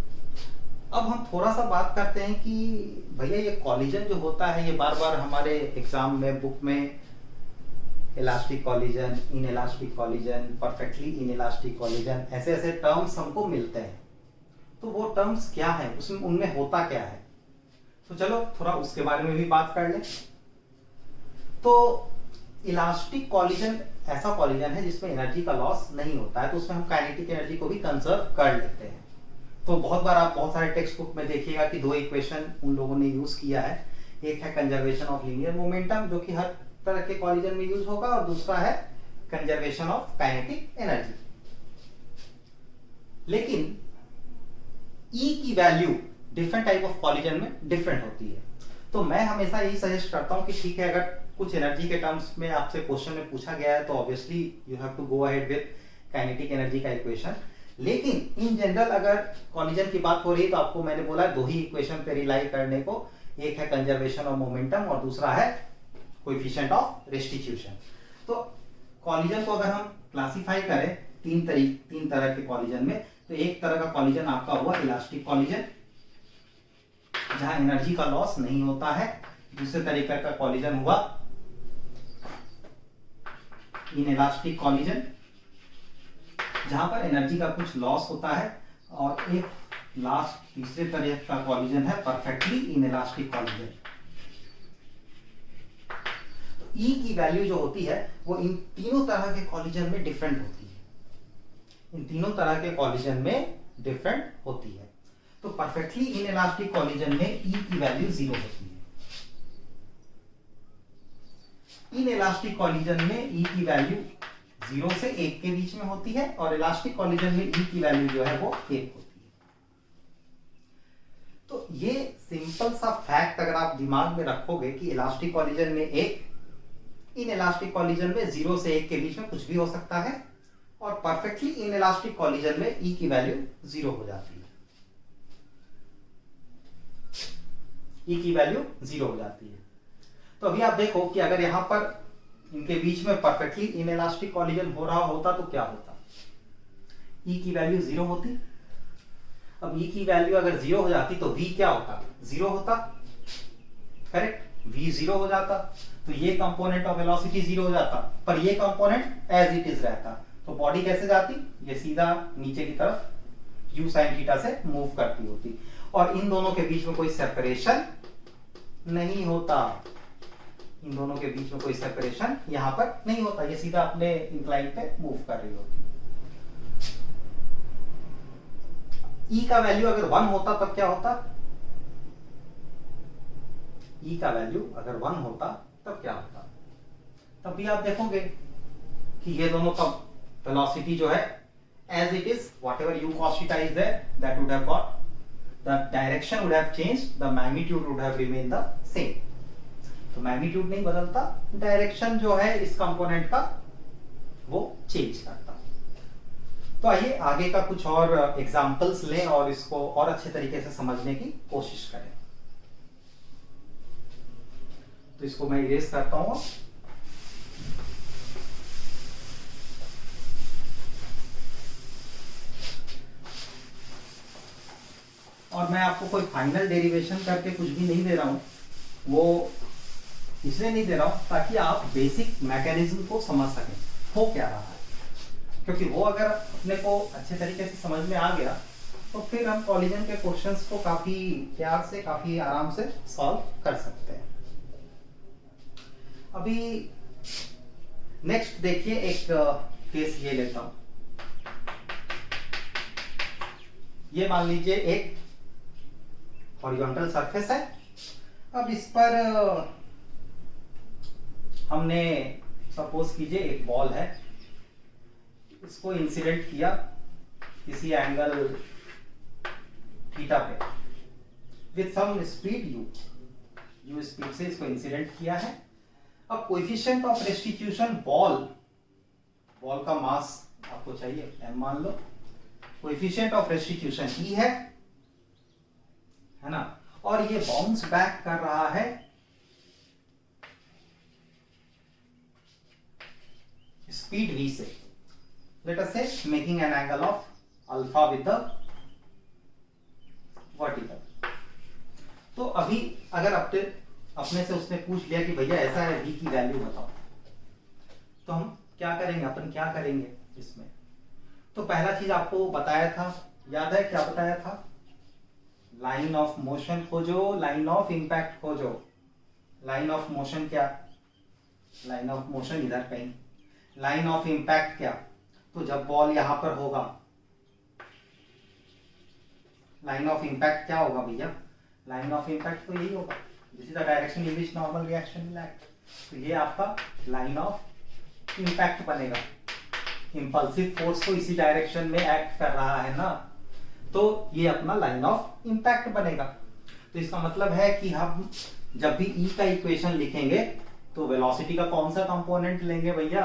अब हम थोड़ा सा बात करते हैं कि भैया ये कॉलिजन जो होता है, ये बार बार हमारे एग्जाम में बुक में elastic collision, in elastic collision, perfectly in elastic collision, ऐसे ऐसे टर्म्स हमको मिलते हैं। तो वो टर्म्स क्या है, उसमें उनमें होता क्या है, तो चलो थोड़ा उसके बारे में भी बात कर लें। तो इलास्टिक कॉलिजन ऐसा कॉलिजन है जिसमें एनर्जी का लॉस नहीं होता है, तो उसमें हम काइनेटिक एनर्जी को भी कंजर्व कर लेते हैं। तो बहुत बार आप बहुत सारे टेक्स्ट बुक में देखिएगा कि दो इक्वेशन उन लोगों ने यूज किया है, एक है कंजर्वेशन ऑफ लीनियर मोमेंटम जो कि हर तरह के कॉलिजन में यूज होगा, और दूसरा है कंजर्वेशन ऑफ काइनेटिक एनर्जी। लेकिन ई की value different type of collision में डिफरेंट होती है। तो मैं हमेशा यही सजेस्ट करता हूं कि ठीक है, अगर कुछ एनर्जी के टर्म्स में आपसे क्वेश्चन में पूछा गया है तो obviously you have to go ahead with kinetic energy का इक्वेशन। लेकिन इन जनरल अगर कॉलिजन की बात हो रही है तो आपको मैंने बोला दो ही इक्वेशन पे रिलाई करने को, एक है कंजर्वेशन ऑफ मोमेंटम और दूसरा है कोएफिशिएंट ऑफ रेस्टिट्यूशन। तो कॉलिजन को अगर हम क्लासिफाई करें तीन तरह के कॉलिजन में, तो एक तरह का कॉलिजन आपका हुआ इलास्टिक कॉलिजन जहां एनर्जी का लॉस नहीं होता है। दूसरे तरीके का कॉलिजन हुआ इनइलास्टिक कॉलिजन जहां पर एनर्जी का कुछ लॉस होता है। और एक लास्ट तीसरे तरह का कॉलिजन है परफेक्टली इनइलास्टिक कॉलिजन। तो ई की वैल्यू जो होती है वो इन तीनों तरह के कॉलिजन में डिफरेंट होती है, इन तीनों तरह के कॉलिजन में डिफरेंट होती है। तो परफेक्टली इनइलास्टिक कॉलिजन में ई की वैल्यू 0 होती है। इनइलास्टिक कॉलिजन में ई की वैल्यू 0 से 1 के बीच में होती है, और इलास्टिक कॉलिजन में ई की वैल्यू जो है वो 1 होती है। तो ये सिंपल सा फैक्ट अगर आप दिमाग में रखोगे कि इलास्टिक कॉलिजन में 1, इनइलास्टिक कॉलिजन में 0 से 1 के बीच में कुछ भी हो सकता है, और परफेक्टली इनइलास्टिक कॉलिजन में ई की वैल्यू 0 हो जाती है। ई की वैल्यू 0 हो जाती है। तो अभी आप देखो कि अगर यहां पर इनके बीच में परफेक्टली इनइलास्टिक कॉलिजन हो रहा होता तो क्या होता, ई की वैल्यू 0 होती। अब ई की वैल्यू अगर 0 हो जाती तो v क्या होता, 0 होता, करेक्ट, v 0 हो जाता। तो ये कंपोनेंट ऑफ वेलोसिटी 0 हो जाता, पर ये कंपोनेंट एज इट इज रहता। तो बॉडी कैसे जाती, ये सीधा नीचे की तरफ u sin थीटा से मूव करती होती, और इन दोनों के बीच में कोई सेपरेशन नहीं होता, इन दोनों के बीच में कोई सेपरेशन यहां पर नहीं होता, ये सीधा अपने इंक्लाइन पे मूव कर रही होती। ई का वैल्यू अगर 1 होता तब क्या होता, ई का वैल्यू अगर 1 होता तब क्या होता, तब भी आप देखोगे कि ये दोनों का वेलोसिटी जो है as it is, whatever u cos theta is there, that would have got, the direction would have changed, the magnitude would have remained the same. तो मैग्नीट्यूड नहीं बदलता, डायरेक्शन जो है इस कंपोनेंट का वो चेंज करता। तो आइए आगे का कुछ और एग्जांपल्स लें और इसको और अच्छे तरीके से समझने की कोशिश करें। तो इसको मैं इरेज करता हूं। और मैं आपको कोई फाइनल डेरिवेशन करके कुछ भी नहीं दे रहा हूं, वो इसलिए नहीं दे रहा हूं ताकि आप बेसिक मैकेनिज्म को समझ सकें हो क्या रहा है, क्योंकि वो अगर अपने को अच्छे तरीके से समझ में आ गया तो फिर हम कॉलिजन के क्वेश्चंस को काफी प्यार से, काफी आराम से सॉल्व कर सकते हैं। अभी नेक्स्ट देखिए, एक केस ये लेता हूं। ये मान लीजिए एक हॉरिजॉन्टल सरफेस है। अब इस पर हमने सपोज कीजिए एक बॉल है, इसको इंसिडेंट किया किसी एंगल थीटा पे with some speed u speed से इसको इंसिडेंट किया है। अब कोएफिशिएंट ऑफ रेस्टिट्यूशन बॉल का मास आपको चाहिए m मान लो, कोएफिशिएंट ऑफ रेस्टिट्यूशन e है ना, और ये बाउंस बैक कर रहा है स्पीड v से, लेट अस से making an angle of alpha with the vertical. तो अभी अगर अपने से उसने पूछ लिया कि भैया ऐसा है, v की वैल्यू बताओ, तो हम क्या करेंगे, अपन क्या करेंगे इसमें। तो पहला चीज आपको बताया था, याद है क्या बताया था, लाइन ऑफ मोशन खोजो, लाइन ऑफ इंपैक्ट खोजो। लाइन ऑफ मोशन क्या, लाइन ऑफ मोशन इधर कहीं, लाइन ऑफ इंपैक्ट क्या, तो जब बॉल यहां पर होगा, लाइन ऑफ इंपैक्ट क्या होगा भैया, लाइन ऑफ इंपैक्ट तो यही होगा, this is the direction in which normal reaction will act. तो ये आपका लाइन ऑफ इम्पैक्ट बनेगा। इंपल्सिव फोर्स तो इसी डायरेक्शन में एक्ट कर रहा है ना, तो ये अपना लाइन ऑफ इम्पैक्ट बनेगा। तो इसका मतलब है कि हम जब भी ई का इक्वेशन लिखेंगे तो वेलोसिटी का कौन सा कंपोनेंट लेंगे भैया,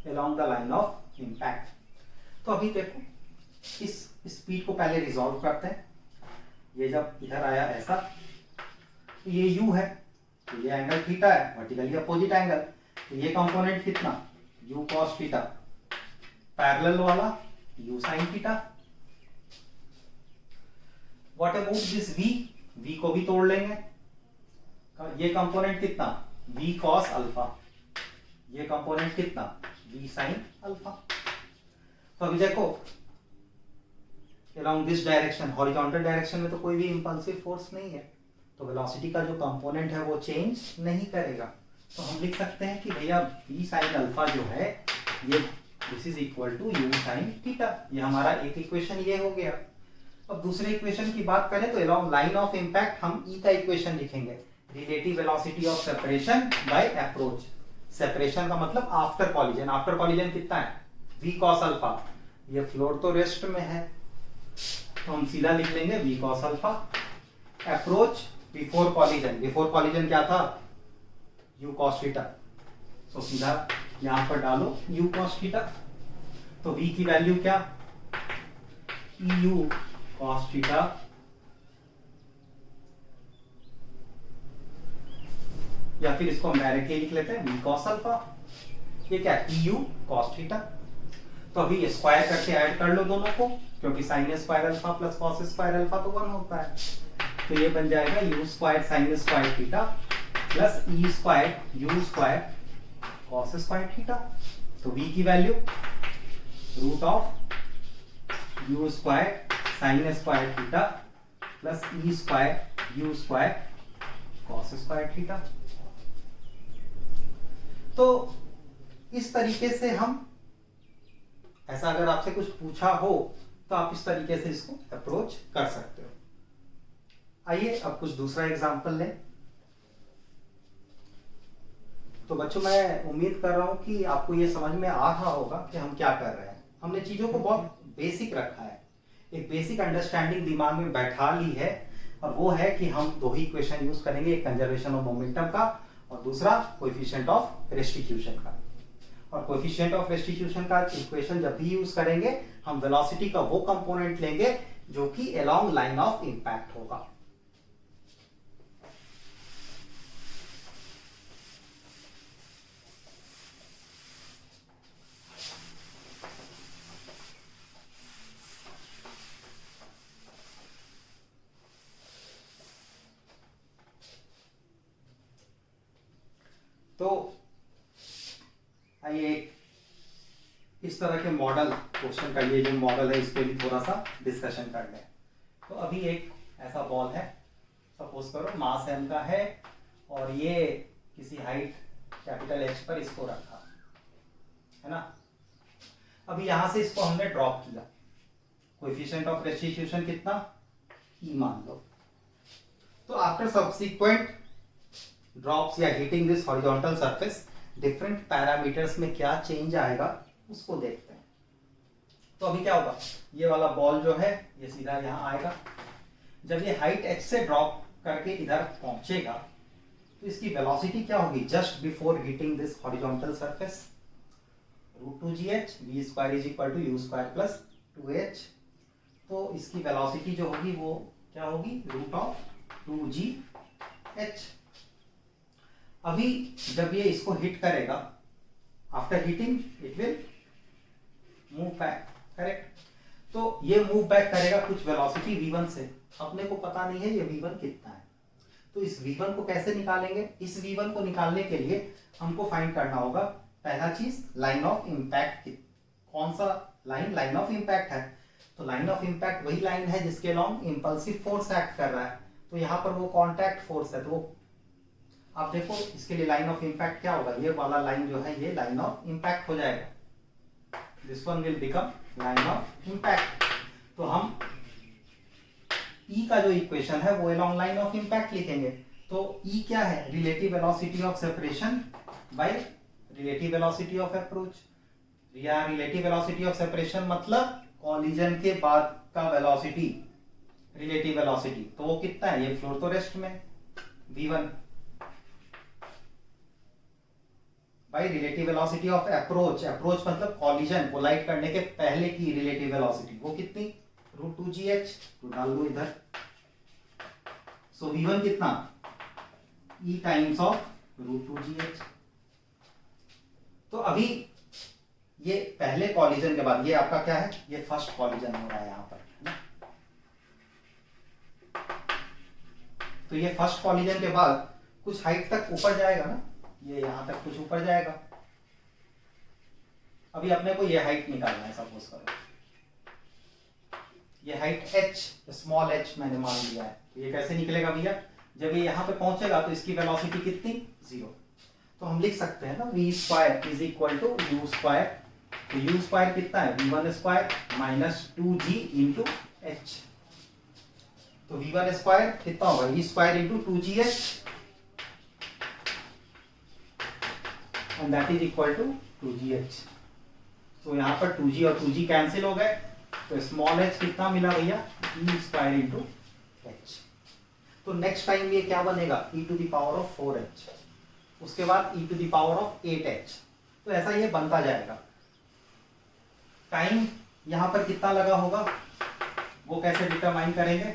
along the line of impact. तो अभी देखो इस स्पीड को पहले रिजॉल्व करते हैं। ये जब इधर आया ऐसा, तो ये u है, तो ये एंगल थीटा है, वर्टिकली अपोजिट एंगल। तो ये कंपोनेंट कितना, u cos थीटा, पैरेलल वाला u sin theta. What about this v, v को भी तोड़ लेंगे। ये कंपोनेंट कितना, v cos अल्फा, ये कंपोनेंट कितना, v sin अल्फा। तो अभी देखो along this direction, horizontal direction में तो कोई भी इंपल्सिव फोर्स नहीं है, तो वेलोसिटी का जो कंपोनेंट है वो चेंज नहीं करेगा। तो हम लिख सकते हैं कि भैया v sin अल्फा जो है ये this is equal to u sin theta. ये हमारा एक इक्वेशन ये हो गया। अब दूसरे इक्वेशन की बात करें तो along लाइन ऑफ इम्पैक्ट हम e का इक्वेशन लिखेंगे, relative velocity of separation by approach. Separation का मतलब आफ्टर कॉलिजन। आफ्टर कॉलिजन कितना है, v cos अल्फा। ये फ्लोर तो रेस्ट में है, तो हम सीधा लिख लेंगे v cos alpha. Approach before collision, before collision क्या था, u cos थीटा। तो सीधा यहां पर डालो u cos थीटा। तो v की वैल्यू क्या, eu cos थीटा या फिर इसको हम डायरेक्टली लिख लेते हैं v cos अल्फा। ये क्या है, eu cos थीटा। तो अभी स्क्वायर करके ऐड कर लो दोनों को, क्योंकि sine square alpha plus cos square alpha तो 1 होता है। तो ये बन जाएगा u square sine square theta plus e square u square cos square theta. तो v की value root of u square sine square theta plus e square u square cos square theta. तो इस तरीके से हम, ऐसा अगर आपसे कुछ पूछा हो तो आप इस तरीके से इसको अप्रोच कर सकते हो। आइए अब कुछ दूसरा एग्जांपल लें। तो बच्चों मैं उम्मीद कर रहा हूं कि आपको ये समझ में आ रहा होगा कि हम क्या कर रहे हैं। हमने चीजों को बहुत बेसिक रखा है, एक बेसिक अंडरस्टैंडिंग दिमाग में बैठा ली है, और वो है कि हम दो ही इक्वेशन यूज करेंगे, एक कंजर्वेशन ऑफ मोमेंटम का और दूसरा कोएफिशिएंट ऑफ रेस्टिट्यूशन का। और कोएफिशिएंट ऑफ रेस्टिट्यूशन का इक्वेशन जब भी यूज करेंगे हम वेलोसिटी का वो कंपोनेंट लेंगे जो कि अलोंग लाइन ऑफ इंपैक्ट होगा। तो आइए इस तरह के मॉडल क्वेश्चन का, ये जो मॉडल है इसके भी थोड़ा सा डिस्कशन कर लें। तो अभी एक ऐसा बॉल है, सपोज करो मास m का है और ये किसी हाइट कैपिटल H पर इसको रखा है ना। अभी यहां से इसको हमने ड्रॉप किया, कोएफिशिएंट ऑफ रेस्टिट्यूशन कितना, e मान लो। तो आफ्टर सब्सिक्वेंट ड्रॉप्स या hitting this horizontal surface different parameters में क्या चेंज आएगा उसको देखते हैं। तो अभी क्या होगा, ये वाला बॉल जो है ये सीधा यहाँ आएगा। जब ये हाइट h से ड्रॉप करके इधर पहुंचेगा तो इसकी वेलोसिटी क्या होगी, just before hitting this horizontal surface, √2gh, v square is equal to u square plus 2h। तो इसकी वेलोसिटी जो होगी वो क्या होगी, √2gh। अभी जब ये इसको हिट करेगा, after hitting it will move back, correct. तो ये मूव बैक करेगा कुछ वेलोसिटी v1 से, अपने को पता नहीं है ये v1 कितना है। तो इस v1 को कैसे निकालेंगे, इस v1 को निकालने के लिए हमको फाइंड करना होगा पहला चीज लाइन ऑफ इम्पैक्ट। कौन सा लाइन, लाइन ऑफ इम्पैक्ट है। तो लाइन ऑफ इम्पैक्ट वही लाइन है जिसके अलोंग इंपल्सिव फोर्स एक्ट कर रहा है। तो यहाँ पर वो कॉन्टैक्ट फोर्स है, तो आप देखो इसके लिए लाइन ऑफ इम्पैक्ट क्या होगा, ये वाला लाइन जो है ये लाइन ऑफ इम्पैक्ट हो जाएगा। This one will become line of impact. तो हम E का जो इक्वेशन है वो अलोंग लाइन ऑफ इम्पैक्ट लिखेंगे। तो E क्या है? Relative velocity of separation by relative velocity of approach, या रिलेटिव वेलोसिटी ऑफ सेपरेशन मतलब कॉलिजन के बाद का वेलोसिटी, रिलेटिव वेलोसिटी। तो वो कितना है? ये फ्लोर तो रेस्ट में v1 by relative velocity of approach, approach मतलब कॉलिजन कोलाइड करने के पहले की रिलेटिव वेलोसिटी, वो कितनी? √2gh। तो डाल दो इधर। सो v1 कितना? E times of √2gh। तो अभी ये पहले कॉलिजन के बाद, ये आपका क्या है? ये फर्स्ट कॉलिजन हो रहा है यहां पर, है ना? तो ये फर्स्ट कॉलिजन के बाद कुछ हाइट तक ऊपर जाएगा ना, ये यहां तक कुछ ऊपर जाएगा। अभी अपने को ये हाइट निकालना है, सपोज करो ये हाइट h, स्मॉल h मैंने मान लिया है। तो ये कैसे निकलेगा भैया? जब ये यहां पे पहुंचेगा तो इसकी वेलोसिटी कितनी? 0। तो हम लिख सकते हैं ना v square is equal to u square. तो u स्क्वायर कितना है? v1 square minus 2g into h। तो v1 स्क्वायर कितना होगा? v square into 2gh and that is equal to 2gh। तो यहाँ पर 2g और 2g कैंसिल हो गए, तो स्मॉल h कितना मिला भैया? e square into h। तो नेक्स्ट टाइम ये क्या बनेगा? e to the power of 4h, उसके बाद e to the power of 8h। तो ऐसा ये बनता जाएगा। टाइम यहाँ पर कितना लगा होगा वो कैसे डिटरमाइन करेंगे?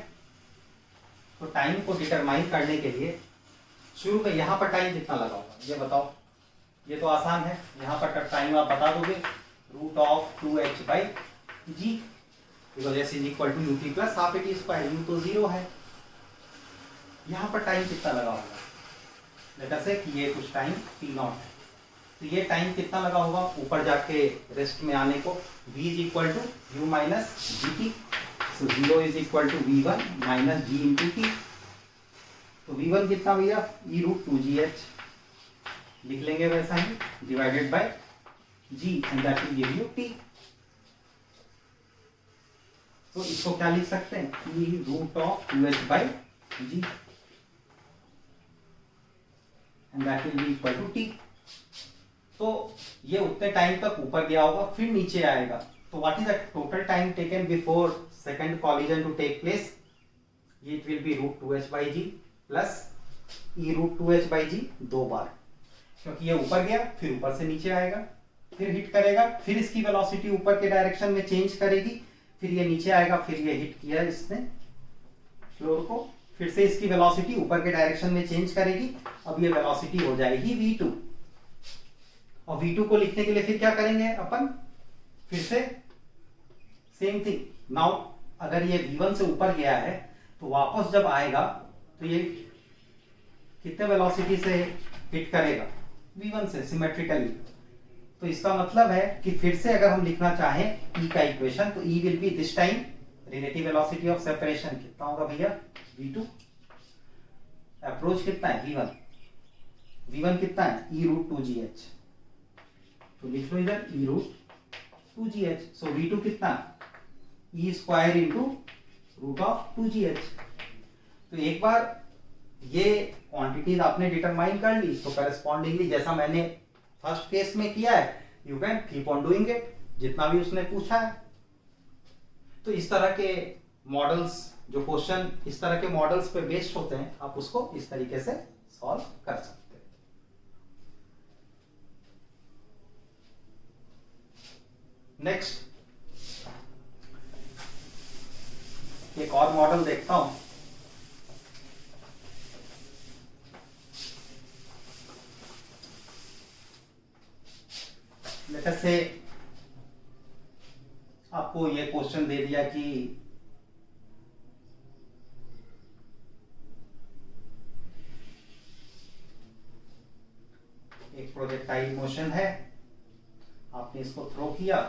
तो टाइम को डिटरमाइन करने के लिए शुरू में यहाँ पर टाइम कितना लगा होगा ये बताओ। ये तो आसान है, यहाँ पर टाइम आप बता दोगे √2h/g, because s is equal to ut plus half at square. u तो 0 है। यहाँ पर टाइम कितना लगा होगा? लेट अस से कि ये कुछ टाइम t0 है, तो ये टाइम कितना लगा होगा ऊपर जाके रेस्ट में आने को? v is equal to u minus gt। So 0 is equal to v1 minus g into t। तो v1 कितना भैया? e√2gh लिख लेंगे वैसा ही, divided by g and that will give you t। तो इसको क्या लिख सकते हैं? e√2h/g and that will be equal to t। तो ये उतने टाइम तक ऊपर गया होगा, फिर नीचे आएगा। तो what is the total time taken before second collision to take place? It will be √2h/g plus e√2h/g 2 बार, क्योंकि ये ऊपर गया फिर ऊपर से नीचे आएगा, फिर हिट करेगा, फिर इसकी वेलोसिटी ऊपर के डायरेक्शन में चेंज करेगी, फिर ये नीचे आएगा, फिर ये हिट किया इसने फ्लोर को, फिर से इसकी वेलोसिटी ऊपर के डायरेक्शन में चेंज करेगी। अब ये वेलोसिटी हो जाएगी v2। और v2 को लिखने के लिए फिर क्या करेंगे अपन? फिर से सेम थिंग। नाउ अगर ये v1 से ऊपर गया है तो वापस जब आएगा तो ये कितने वेलोसिटी से हिट करेगा? v1 से सिमेट्रिकली। तो इसका मतलब है कि फिर से अगर हम लिखना चाहें E का इक्वेशन, तो E will be this time relative velocity of separation कितना होगा भैया? v2। अप्रोच कितना है? v1। v1 कितना है? e√2gh। तो लिख लो इधर e√2gh। सो v2 कितना? e square into √2gh। तो एक बार ये क्वांटिटीज आपने डिटरमाइन कर ली, तो करस्पॉन्डिंगली जैसा मैंने फर्स्ट केस में किया है, you can keep on doing it, जितना भी उसने पूछा है। तो इस तरह के मॉडल्स, जो क्वेश्चन इस तरह के मॉडल्स पे बेस्ड होते हैं, आप उसको इस तरीके से सॉल्व कर सकते हैं। नेक्स्ट एक और मॉडल देखता हूं। लेट अस से आपको ये क्वेश्चन दे दिया कि एक प्रोजेक्टाइल मोशन है, आपने इसको थ्रो किया,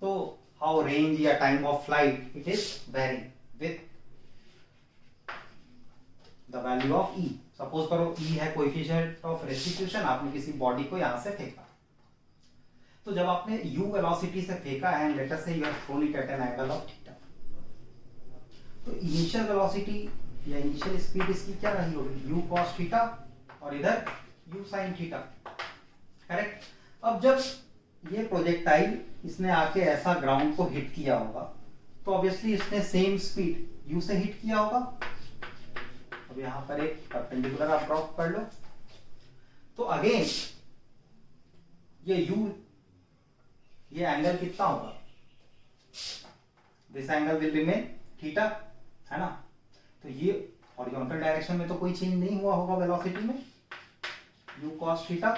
तो how range या time of flight it is varying with the value of E। Suppose करो E है कोएफिशिएंट ऑफ रेस्टिट्यूशन, आपने किसी बॉडी को यहां से फेंका, तो जब आपने u वेलोसिटी से फेंका है एंड लेट अस से you have thrown it at an angle of theta, तो इनिशियल वेलोसिटी या इनिशियल स्पीड इसकी क्या रही होगी, u cos थीटा और इधर u sin थीटा, करेक्ट। अब जब ये प्रोजेक्टाइल इसने आके ऐसा ग्राउंड को हिट किया होगा तो ऑब्वियसली इसने सेम स्पीड u से हिट किया होगा। अब यहां पर एक परपेंडिकुलर आप ड्रॉप कर लो, तो अगेन ये u, ये एंगल कितना होगा, this angle will remain theta, है ना। तो ये हॉरिजॉन्टल डायरेक्शन में तो कोई चेंज नहीं हुआ होगा वेलोसिटी में, u cos थीटा,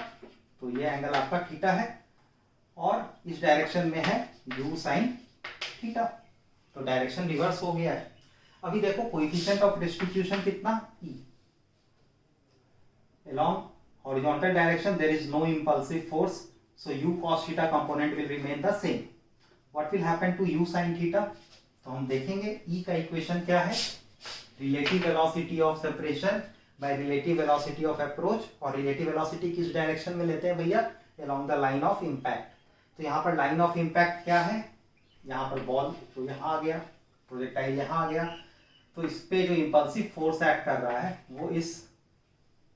तो ये एंगल आपका थीटा है, और इस डायरेक्शन में है u sin थीटा, तो डायरेक्शन रिवर्स हो गया है। अभी देखो कोएफिशिएंट ऑफ डिस्ट्रीब्यूशन कितना, e, along horizontal direction there is no impulsive force, so u cos theta component will remain the same. What will happen to u sin theta? तो हम देखेंगे e का इक्वेशन क्या है, relative velocity of separation by relative velocity of approach, और relative velocity किस direction में लेते हैं भैया, along the line of impact. तो यहाँ पर लाइन ऑफ इम्पैक्ट क्या है, यहाँ पर बॉल तो यहाँ आ गया, प्रोजेक्टाइल यहाँ आ गया, तो इस पे जो इंपल्सिव फोर्स एक्ट कर रहा है वो इस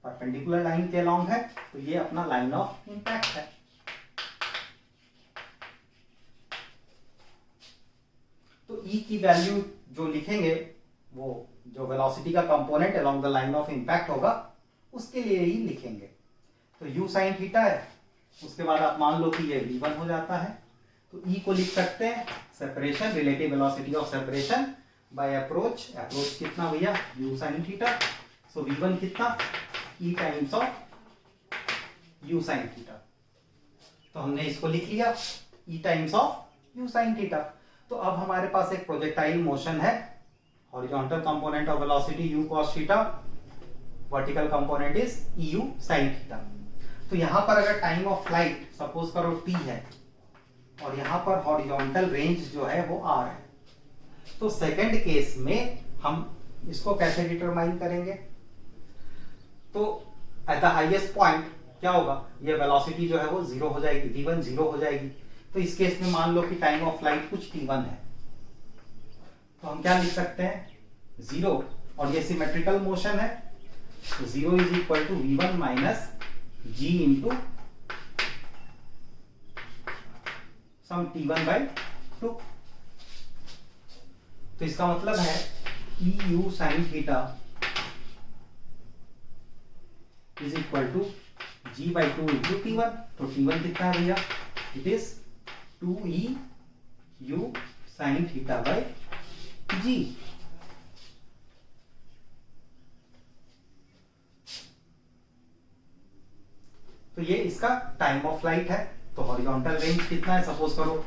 परपेंडिकुलर लाइन के अलॉन्ग है, तो ये अपना लाइन ऑफ इम्पैक्ट है। तो E की वैल्यू जो लिखेंगे वो जो वेलोसिटी का component along the line of impact होगा उसके लिए ही लिखेंगे। तो u sin थीटा है, उसके बाद आप मान लो कि ये v1 हो जाता है, तो E को लिख सकते हैं separation, relative velocity of separation by approach, approach कितना भैया u sin थीटा, सो v1 कितना E times of u sin theta, तो हमने इसको लिख लिया E times of u sin theta. तो अब हमारे पास एक प्रोजेक्टाइल मोशन है, horizontal component of velocity u cos theta, vertical component is eu sin theta. तो यहां पर अगर टाइम ऑफ फ्लाइट सपोज करो t है और यहां पर हॉरिजॉन्टल रेंज जो है वो r है, तो सेकंड केस में हम इसको कैसे डिटरमाइन करेंगे, तो एट द हाईएस्ट पॉइंट क्या होगा, ये वेलोसिटी जो है वो जीरो हो जाएगी, v1 जीरो हो जाएगी। तो इस केस में मान लो कि टाइम ऑफ फ्लाइट कुछ t1 है, तो हम क्या लिख सकते हैं जीरो, और ये सिमेट्रिकल मोशन है, तो zero is equal to v1 minus g into some t1 by 2। तो इसका मतलब है eu sin theta is equal to g by 2 into t1। तो t1 कितना है भैया, it is 2eu sin theta by g। तो ये इसका टाइम ऑफ फ्लाइट है। तो हॉरिजॉन्टल रेंज कितना है, सपोज करो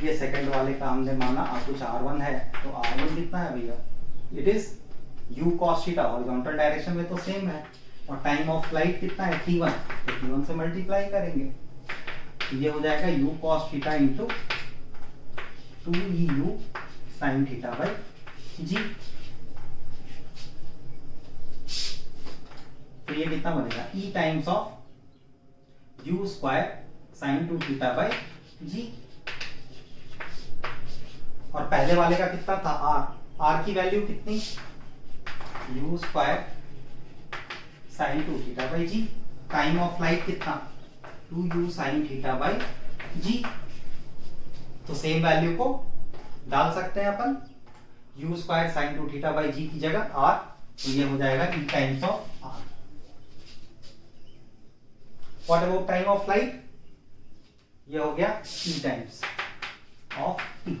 ये सेकंड वाले का हमने माना कुछ r1 है, तो r1 कितना है भैया, it is u cos theta, horizontal direction में तो सेम है, और टाइम ऑफ फ्लाइट कितना है t1, तो t1 से मल्टीप्लाई करेंगे, तो ये हो जाएगा u cos theta into 2eu sin theta by g। तो ये कितना बनेगा e times of u square sin 2 theta by g, और पहले वाले का कितना था r की वैल्यू कितनी, u square sin 2 theta by g, time of flight कितना 2u sin theta by g। तो सेम वैल्यू को डाल सकते हैं अपन, u square sin 2 theta by g की जगह r, तो ये हो जाएगा e times of r। What about time of flight, ये हो गया e टाइम्स ऑफ t।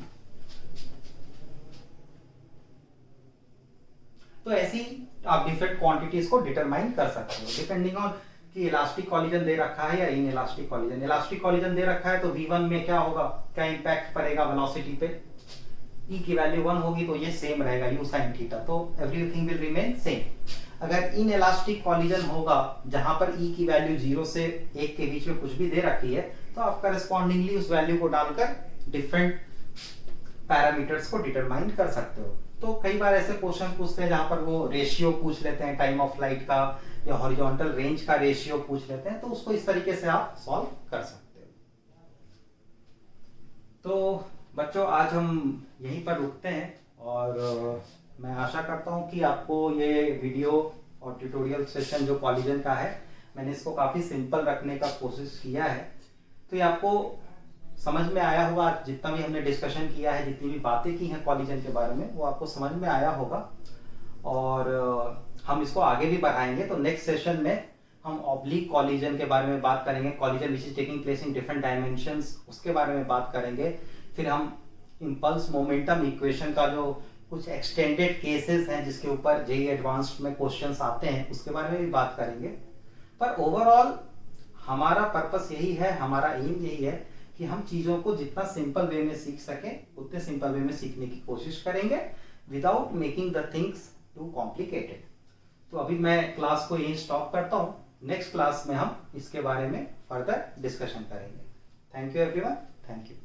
तो ऐसी आप डिफरेंट क्वांटिटीज को डिटरमाइन कर सकते हो डिपेंडिंग ऑन कि इलास्टिक कॉलिजन दे रखा है या inelastic collision. Elastic collision दे रखा है तो v1 में क्या होगा, क्या इंपैक्ट पड़ेगा वेलोसिटी पे, e की वैल्यू 1 होगी तो ये सेम रहेगा u sin थीटा, तो एवरीथिंग विल रिमेन सेम। अगर इन इलास्टिक कॉलिजन होगा जहां पर e की वैल्यू 0 से 1 के बीच में कुछ भी दे रखी है, तो आप करस्पॉन्डिंगली उस वैल्यू को डालकर डिफरेंट पैरामीटर्स को डिटरमाइन कर सकते हो। तो कई बार ऐसे क्वेश्चन पूछते हैं जहां पर वो रेशियो पूछ लेते हैं टाइम ऑफ फ्लाइट का या हॉरिजॉन्टल रेंज का रेशियो पूछ लेते हैं, तो उसको इस तरीके से आप सॉल्व कर सकते हो। तो बच्चों आज हम यहीं पर रुकते हैं और मैं आशा करता हूं कि आपको ये वीडियो और ट्यूटोरियल सेशन जो कॉलिजन का है, मैंने इसको काफ़ी सिंपल रखने का कोशिश किया है। तो ये आपको समझ में आया होगा, जितना भी हमने डिस्कशन किया है, जितनी भी बातें की हैं कॉलिजन के बारे में, वो आपको समझ में आया होगा और हम इसको आगे भी बढ़ाएंगे। तो नेक्स्ट सेशन में हम ऑब्लिक कॉलिजन के बारे में बात करेंगे, collision which is taking place in different dimensions, उसके बारे में बात करेंगे। फिर हम इम्पल्स मोमेंटम इक्वेशन का जो कुछ एक्सटेंडेड केसेस हैं जिसके ऊपर जेईई एडवांस्ड में क्वेश्चंस आते हैं, उसके बारे में भी बात करेंगे। पर ओवरऑल हमारा पर्पस यही है, हमारा एम यही है कि हम चीज़ों को जितना सिंपल वे में सीख सकें उतने सिंपल वे में सीखने की कोशिश करेंगे without making the things too complicated. तो अभी मैं क्लास को यहीं स्टॉप करता हूँ, नेक्स्ट क्लास में हम इसके बारे में फर्दर डिस्कशन करेंगे। Thank you everyone, thank you.